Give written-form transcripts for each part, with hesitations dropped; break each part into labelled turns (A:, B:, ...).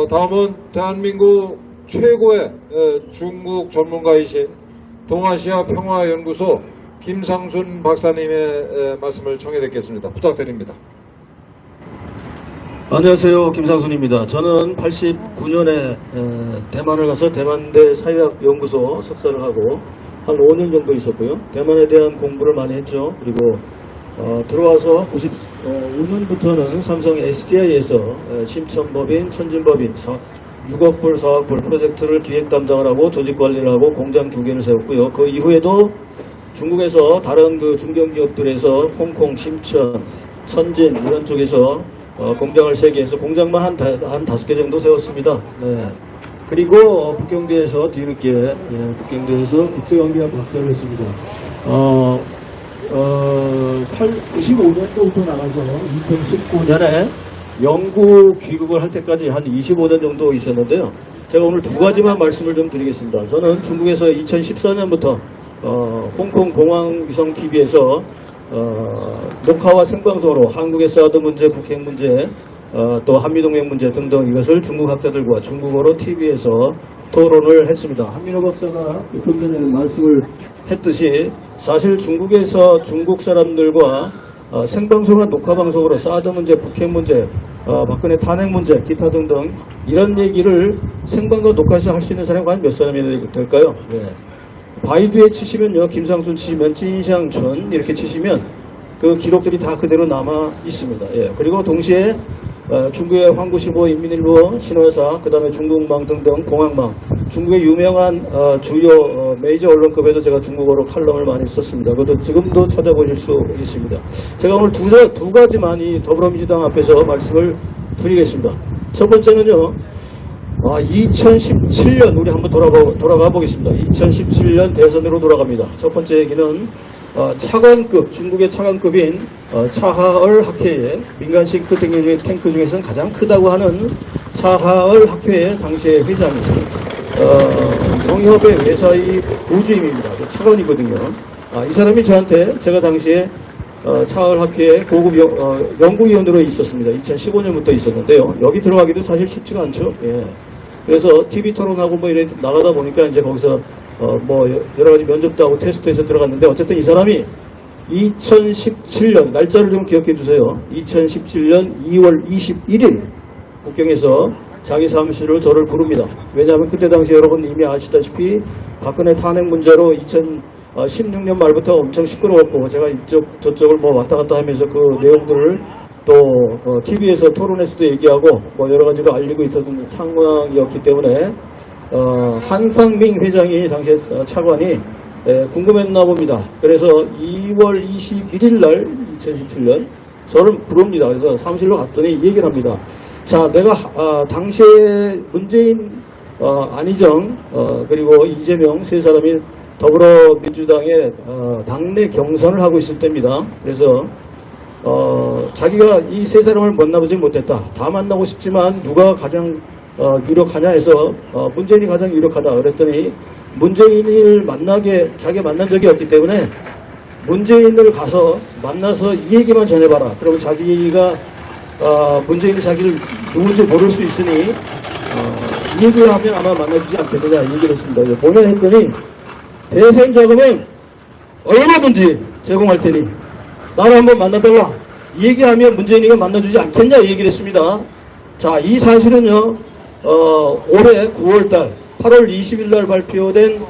A: 다음은 대한민국 최고의 중국 전문가이신 동아시아 평화연구소 김상순 박사님의 말씀을 청해 듣겠습니다. 부탁드립니다.
B: 안녕하세요. 김상순입니다. 저는 89년에 대만을 가서 대만대 사회학연구소 석사를 하고 한 5년 정도 있었고요. 대만에 대한 공부를 많이 했죠. 그리고 들어와서 95년부터는 삼성 SDI에서 심천법인, 천진법인 6억 불, 4억 불 프로젝트를 기획 담당을 하고 조직 관리를 하고 공장 2개를 세웠고요. 그 이후에도 중국에서 다른 그 중견기업들에서 홍콩, 심천, 천진 이런 쪽에서 공장을 3개 해서 공장만 한 5개 정도 세웠습니다. 네. 그리고 북경대에서 뒤늦게 북경대에서 국제관계학 박사를 했습니다. 95년도부터 나가서 2019년에 영국 귀국을 할 때까지 한 25년 정도 있었는데요. 제가 오늘 2가지만 말씀을 좀 드리겠습니다. 저는 중국에서 2014년부터 홍콩 공항위성 TV에서 녹화와 생방송으로 한국의 사드 문제, 북핵 문제, 또 한미동맹 문제 등등 이것을 중국 학자들과 중국어로 TV에서 토론을 했습니다. 한민호 박사가 좀 전에 말씀을 했듯이 사실 중국에서 중국 사람들과 생방송과 녹화방송으로 사드 문제, 북핵 문제, 박근혜 탄핵 문제, 기타 등등 이런 얘기를 생방과 녹화에서 할 수 있는 사람이 과연 몇 사람이 될까요? 네. 바이두에 치시면요, 김상순 치시면 찐샹춘 이렇게 치시면 그 기록들이 다 그대로 남아 있습니다. 예. 그리고 동시에 중국의 황구시보, 인민일보, 신화사, 그 다음에 중국망 등등 공항망, 중국의 유명한 주요 메이저 언론급에도 제가 중국어로 칼럼을 많이 썼습니다. 그것도 지금도 찾아보실 수 있습니다. 제가 오늘 두 가지만 이 더불어민주당 앞에서 말씀을 드리겠습니다. 첫 번째는요, 2017년 우리 한번 돌아가 보겠습니다. 2017년 대선으로 돌아갑니다. 첫 번째 얘기는 차관급, 중국의 차관급인 차하얼 학회의 민간 싱크탱크 중에서는 가장 크다고 하는 차하얼 학회의 당시의 회장이 정협의 외사의 부주임입니다. 차관이거든요. 이 사람이 저한테 제가 당시에 차하얼 학회의 고급 연구위원으로 있었습니다. 2015년부터 있었는데요. 여기 들어가기도 사실 쉽지가 않죠. 예. 그래서 TV 토론하고 뭐 이렇게 나가다 보니까 이제 거기서 뭐 여러 가지 면접도 하고 테스트해서 들어갔는데 어쨌든 이 사람이 2017년 날짜를 좀 기억해 주세요. 2017년 2월 21일 북경에서 자기 사무실로 저를 부릅니다. 왜냐하면 그때 당시 여러분 이미 아시다시피 박근혜 탄핵 문제로 2016년 말부터 엄청 시끄러웠고 제가 이쪽 저쪽을 뭐 왔다 갔다 하면서 그 내용들을 또 TV에서 토론에서도 얘기하고 뭐 여러 가지로 알리고 있었던 상황이었기 때문에 한팡밍 회장이 당시에 차관이 궁금했나 봅니다. 그래서 2월 21일 날 2017년 저를 부릅니다. 그래서 사무실로 갔더니 이 얘기를 합니다. 자, 내가 당시에 문재인, 안희정 그리고 이재명 세 사람이 더불어민주당의 당내 경선을 하고 있을 때입니다. 그래서 자기가 이 세 사람을 만나보지 못했다. 다 만나고 싶지만 누가 가장 유력하냐 해서 문재인이 가장 유력하다 그랬더니 문재인을 자기가 만난 적이 없기 때문에 문재인을 가서 만나서 이 얘기만 전해봐라. 그러면 자기가 문재인이 자기를 누군지 모를 수 있으니 이 얘기를 하면 아마 만나주지 않겠느냐 이 얘기를 했습니다. 보내 했더니 대선 자금은 얼마든지 제공할 테니 나를 한번 만나달라. 이 얘기하면 문재인이가 만나주지 않겠냐 이 얘기를 했습니다. 자, 이 사실은요, 올해 9월달, 8월 20일 날 발표된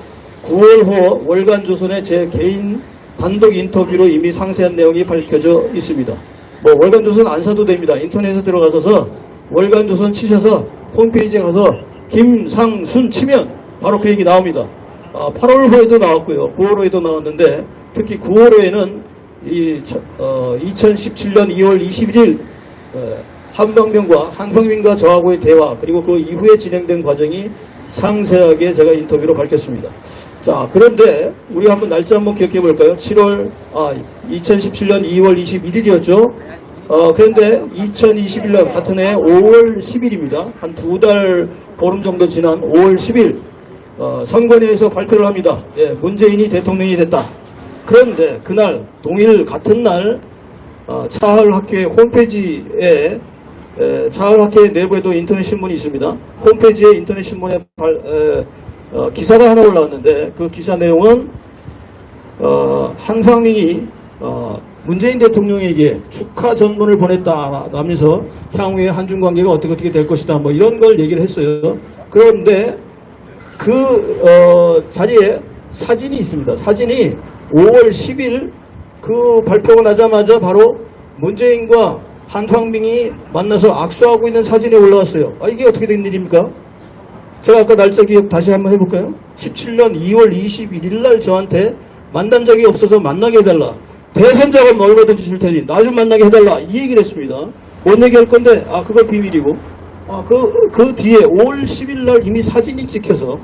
B: 9월호 월간조선의 제 개인 단독 인터뷰로 이미 상세한 내용이 밝혀져 있습니다. 뭐 월간조선 안 사도 됩니다. 인터넷에 들어가셔서 월간조선 치셔서 홈페이지에 가서 김상순 치면 바로 그 얘기 나옵니다. 8월호에도 나왔고요. 9월호에도 나왔는데 특히 9월호에는 2017년 2월 21일 한방민과 저하고의 대화 그리고 그 이후에 진행된 과정이 상세하게 제가 인터뷰로 밝혔습니다. 자, 그런데 우리 한번 날짜 한번 기억해 볼까요? 2017년 2월 21일이었죠. 그런데 2021년 같은 해 5월 10일입니다. 한 2달 보름 정도 지난 5월 10일 선관위에서 발표를 합니다. 예, 문재인이 대통령이 됐다. 그런데 그날 같은 날 차하얼 학회 홈페이지에 차을학회 내부에도 인터넷 신문이 있습니다. 홈페이지에 인터넷 신문에 기사가 하나 올라왔는데 그 기사 내용은 한상민이 문재인 대통령에게 축하 전문을 보냈다라면서 향후에 한중 관계가 어떻게 될 것이다 뭐 이런 걸 얘기를 했어요. 그런데 그 자리에 사진이 있습니다. 사진이 5월 10일 그 발표가 나자마자 바로 문재인과 한상민이 만나서 악수하고 있는 사진이 올라왔어요. 이게 어떻게 된 일입니까? 제가 아까 날짜 기억 다시 한번 해볼까요? 17년 2월 21일 날 저한테 만난 적이 없어서 만나게 해달라. 대선 자금 얼마든지 줄 테니 나 좀 만나게 해달라. 이 얘기를 했습니다. 뭔 얘기 할 건데? 그건 비밀이고. 그 뒤에 5월 10일 날 이미 사진이 찍혀서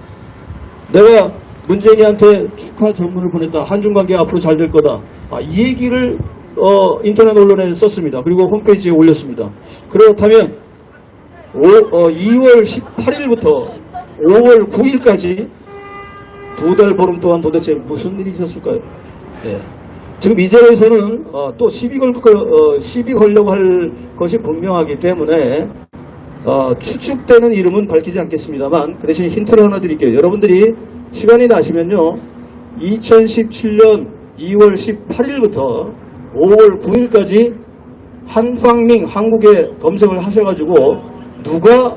B: 내가 문재인이한테 축하 전문을 보냈다. 한중 관계 앞으로 잘 될 거다. 이 얘기를 인터넷 언론에 썼습니다. 그리고 홈페이지에 올렸습니다. 그렇다면 2월 18일부터 5월 9일까지 2달 보름 동안 도대체 무슨 일이 있었을까요? 네. 지금 이 자리에서는 또 시비 걸려고 할 것이 분명하기 때문에 추측되는 이름은 밝히지 않겠습니다만 그 대신 힌트를 하나 드릴게요. 여러분들이 시간이 나시면요 2017년 2월 18일부터 5월 9일까지 한상민 한국에 검색을 하셔가지고 누가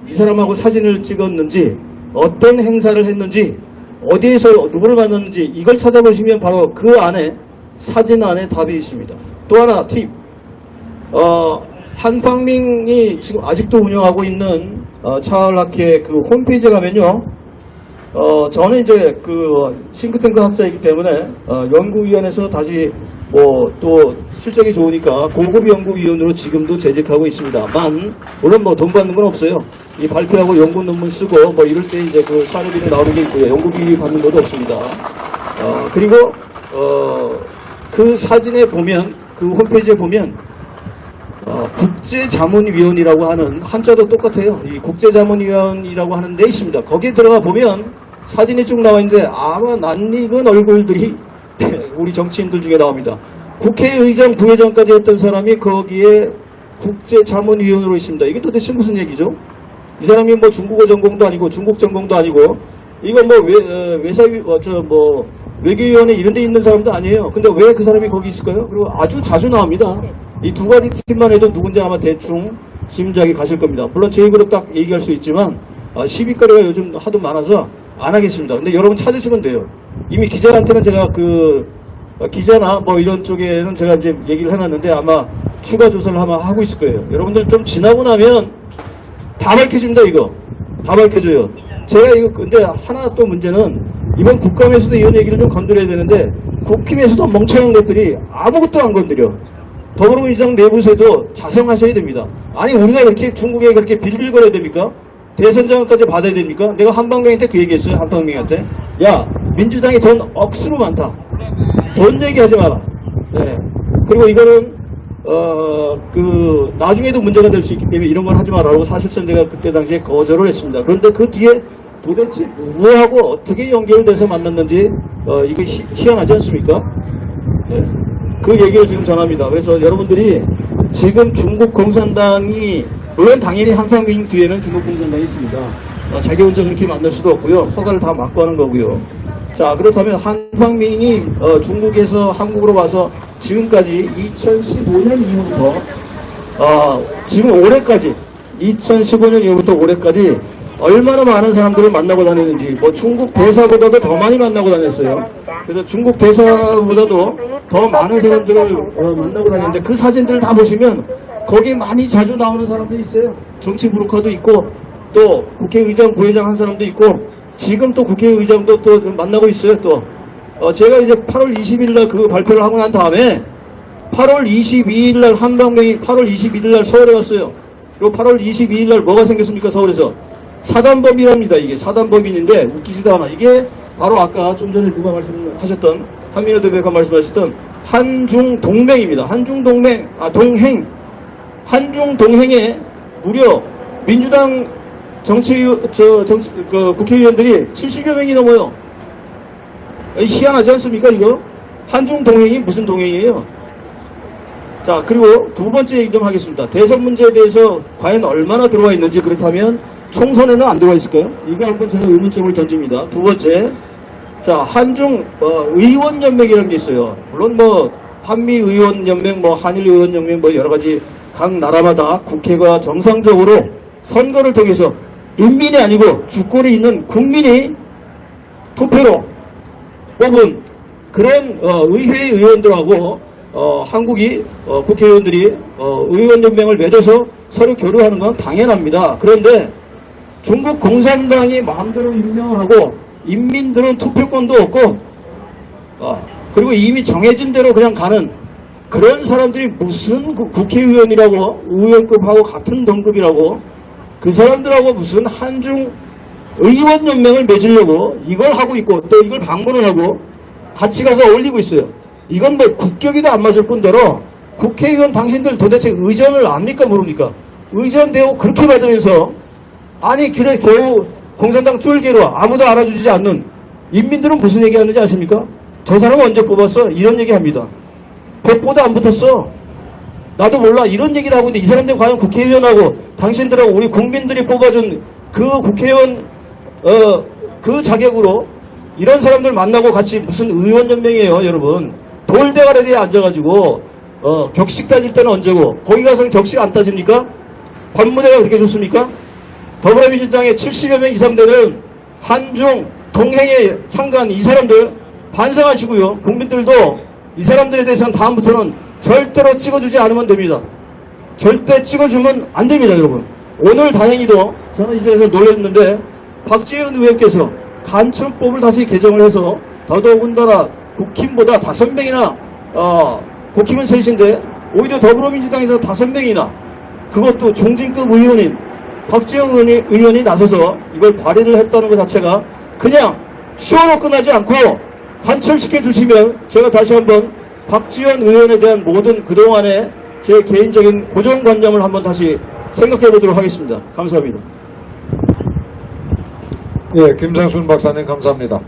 B: 이 사람하고 사진을 찍었는지 어떤 행사를 했는지 어디에서 누구를 만났는지 이걸 찾아보시면 바로 그 안에 사진 안에 답이 있습니다. 또 하나 팁. 한상민이 지금 아직도 운영하고 있는 차을학회 그 홈페이지에 가면요. 저는 이제 그 싱크탱크 학사이기 때문에 연구위원회에서 다시 또 실적이 좋으니까 고급 연구위원으로 지금도 재직하고 있습니다만 물론 돈 받는 건 없어요. 이 발표하고 연구 논문 쓰고 이럴 때 이제 그 사료비로 나오는 게 있고요. 연구비 받는 것도 없습니다. 그리고 그 사진에 보면 그 홈페이지에 보면 국제자문위원이라고 하는 한자도 똑같아요. 이 국제자문위원이라고 하는 데 있습니다. 거기에 들어가 보면 사진이 쭉 나와 있는데 아마 낯익은 얼굴들이 우리 정치인들 중에 나옵니다. 국회의장, 부회장까지 했던 사람이 거기에 국제자문위원으로 있습니다. 이게 도대체 무슨 얘기죠? 이 사람이 중국어 전공도 아니고 중국 전공도 아니고 이거 외교위원회 이런 데 있는 사람도 아니에요. 근데 왜 그 사람이 거기 있을까요? 그리고 아주 자주 나옵니다. 이 두 가지 팀만 해도 누군지 아마 대충 짐작이 가실 겁니다. 물론 제 입으로 딱 얘기할 수 있지만 시비거리가 요즘 하도 많아서 안 하겠습니다. 근데 여러분 찾으시면 돼요. 이미 기자한테는 제가 기자나 이런 쪽에는 제가 이제 얘기를 해놨는데 아마 추가 조사를 아마 하고 있을 거예요. 여러분들 좀 지나고 나면 다 밝혀집니다. 이거 다 밝혀져요. 제가 이거 근데 하나 또 문제는 이번 국감에서도 이런 얘기를 좀 건드려야 되는데 국힘에서도 멍청한 것들이 아무것도 안 건드려. 더불어민주당 내부에서도 자성하셔야 됩니다. 아니 우리가 이렇게 중국에 그렇게 빌빌거려야 됩니까? 대선 자금까지 받아야 됩니까? 내가 한방명한테 그 얘기했어요. 한방명한테 야 민주당이 돈 억수로 많다. 돈 얘기하지 마라. 네. 그리고 이거는 나중에도 문제가 될 수 있기 때문에 이런 건 하지 마라고 사실상 제가 그때 당시에 거절을 했습니다. 그런데 그 뒤에 도대체 누구하고 어떻게 연결돼서 만났는지 이거 희한하지 않습니까? 네. 그 얘기를 지금 전합니다. 그래서 여러분들이 지금 중국 공산당이 물론 당연히 한상민 뒤에는 중국 공산당이 있습니다. 자기 혼자 그렇게 만날 수도 없고요. 허가를 다 막고 하는 거고요. 자 그렇다면 한상민이 중국에서 한국으로 와서 지금까지 2015년 이후부터 지금 올해까지 2015년 이후부터 올해까지 얼마나 많은 사람들을 만나고 다니는지 중국 대사보다도 더 많이 만나고 다녔어요. 그래서 중국 대사보다도 더 많은 사람들을 만나고 다니는데 그 사진들을 다 보시면 거기에 많이 자주 나오는 사람들이 있어요. 정치 브로커도 있고 또 국회의장, 부회장 한 사람도 있고 지금 또 국회의장도 또 만나고 있어요. 또 제가 이제 8월 20일 날 그 발표를 하고 난 다음에 8월 22일 날 한방명이 8월 21일 날 서울에 갔어요. 그리고 8월 22일 날 뭐가 생겼습니까? 서울에서 사단법인입니다. 이게 사단법인인데 웃기지도 않아. 이게 바로 아까 좀 전에 누가 말씀하셨던 한민호 대표가 말씀하셨던 한중동맹입니다. 한중동맹, 동행. 한중동행에 무려 민주당 국회의원들이 70여 명이 넘어요. 희한하지 않습니까, 이거? 한중동행이 무슨 동행이에요? 자, 그리고 두 번째 얘기 좀 하겠습니다. 대선 문제에 대해서 과연 얼마나 들어와 있는지, 그렇다면 총선에는 안 들어와 있을까요? 이거 한번 제가 의문점을 던집니다. 두 번째, 자, 한중 의원연맹이라는 게 있어요. 물론 뭐 한미의원연맹, 뭐 한일의원연맹, 뭐 여러 가지 각 나라마다 국회가 정상적으로 선거를 통해서 인민이 아니고 주권이 있는 국민이 투표로 뽑은 그런 의회 의원들하고 한국이 국회의원들이 의원연맹을 맺어서 서로 교류하는 건 당연합니다. 그런데 중국 공산당이 마음대로 임명을 하고 인민들은 투표권도 없고 그리고 이미 정해진 대로 그냥 가는 그런 사람들이 무슨 국회의원이라고 의원급하고 같은 등급이라고 그 사람들하고 무슨 한중 의원연맹을 맺으려고 이걸 하고 있고 또 이걸 방문을 하고 같이 가서 어울리고 있어요. 이건 뭐 국격이도 안 맞을 뿐더러 국회의원 당신들 도대체 의전을 압니까 모릅니까? 의전 대우 그렇게 받으면서 아니 그래 겨우 공산당 쫄개로 아무도 알아주지 않는 인민들은 무슨 얘기하는지 아십니까? 저 사람 언제 뽑았어? 이런 얘기합니다. 백보다 안 붙었어. 나도 몰라. 이런 얘기를 하고 있는데 이 사람들이 과연 국회의원하고 당신들하고 우리 국민들이 뽑아준 그 국회의원 그 자격으로 이런 사람들 만나고 같이 무슨 의원연맹이에요 여러분. 돌대가리에 앉아가지고 격식 따질 때는 언제고 거기 가서는 격식 안 따집니까? 관무대가 그렇게 좋습니까? 더불어민주당의 70여 명 이상 되는 한중 동행에 참가한 이 사람들 반성하시고요. 국민들도 이 사람들에 대해서는 다음부터는 절대로 찍어주지 않으면 됩니다. 절대 찍어주면 안 됩니다 여러분. 오늘 다행히도 저는 이 자리에서 놀랐는데 박지원 의원께서 간첩법을 다시 개정을 해서 더더군다나 국힘보다 5명이나 국힘은 셋인데 오히려 더불어민주당에서 5명이나 그것도 중진급 의원인 박지원 의원이 나서서 이걸 발의를 했다는 것 자체가 그냥 쇼로 끝나지 않고 관철시켜 주시면 제가 다시 한번 박지원 의원에 대한 모든 그동안의 제 개인적인 고정관념을 한번 다시 생각해 보도록 하겠습니다. 감사합니다.
A: 예, 김상순 박사님 감사합니다.